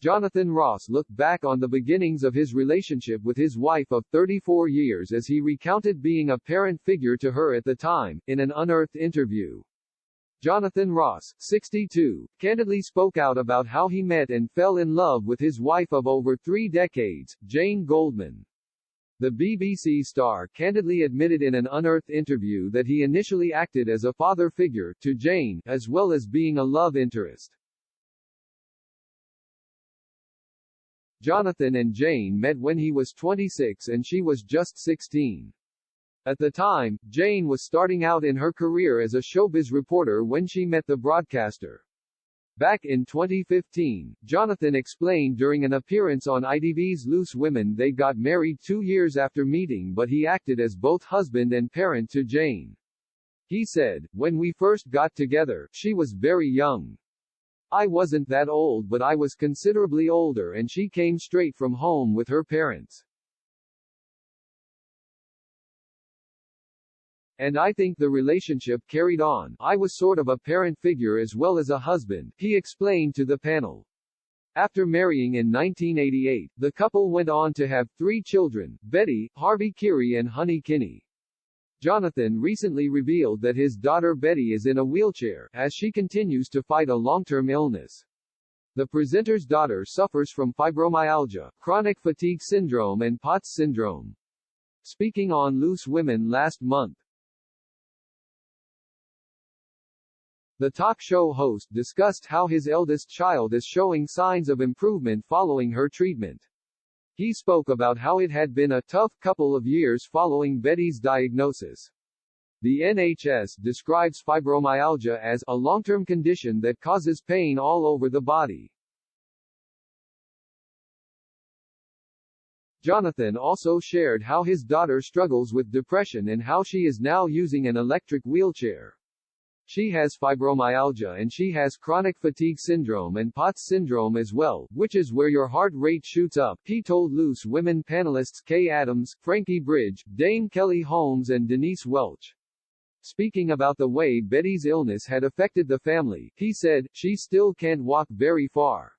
Jonathan Ross looked back on the beginnings of his relationship with his wife of 34 years as he recounted being a parent figure to her at the time, in an unearthed interview. Jonathan Ross, 62, candidly spoke out about how he met and fell in love with his wife of over 3 decades, Jane Goldman. The BBC star candidly admitted in an unearthed interview that he initially acted as a father figure to Jane, as well as being a love interest. Jonathan and Jane met when he was 26 and she was just 16. At the time, Jane was starting out in her career as a showbiz reporter when she met the broadcaster. Back in 2015, Jonathan explained during an appearance on ITV's Loose Women they got married 2 years after meeting, but he acted as both husband and parent to Jane. He said, "When we first got together, she was very young. I wasn't that old, but I was considerably older, and she came straight from home with her parents. And I think the relationship carried on. I was sort of a parent figure as well as a husband," he explained to the panel. After marrying in 1988, the couple went on to have 3 children, Betty, Harvey Kiri and Honey Kinney. Jonathan recently revealed that his daughter Betty is in a wheelchair, as she continues to fight a long-term illness. The presenter's daughter suffers from fibromyalgia, chronic fatigue syndrome and POTS syndrome. Speaking on Loose Women last month, the talk show host discussed how his eldest child is showing signs of improvement following her treatment. He spoke about how it had been a tough couple of years following Betty's diagnosis. The NHS describes fibromyalgia as a long-term condition that causes pain all over the body. Jonathan also shared how his daughter struggles with depression and how she is now using an electric wheelchair. She has fibromyalgia and she has chronic fatigue syndrome and POTS syndrome as well, which is where your heart rate shoots up, he told Loose Women panelists Kay Adams, Frankie Bridge, Dame Kelly Holmes and Denise Welch. Speaking about the way Betty's illness had affected the family, he said, "She still can't walk very far.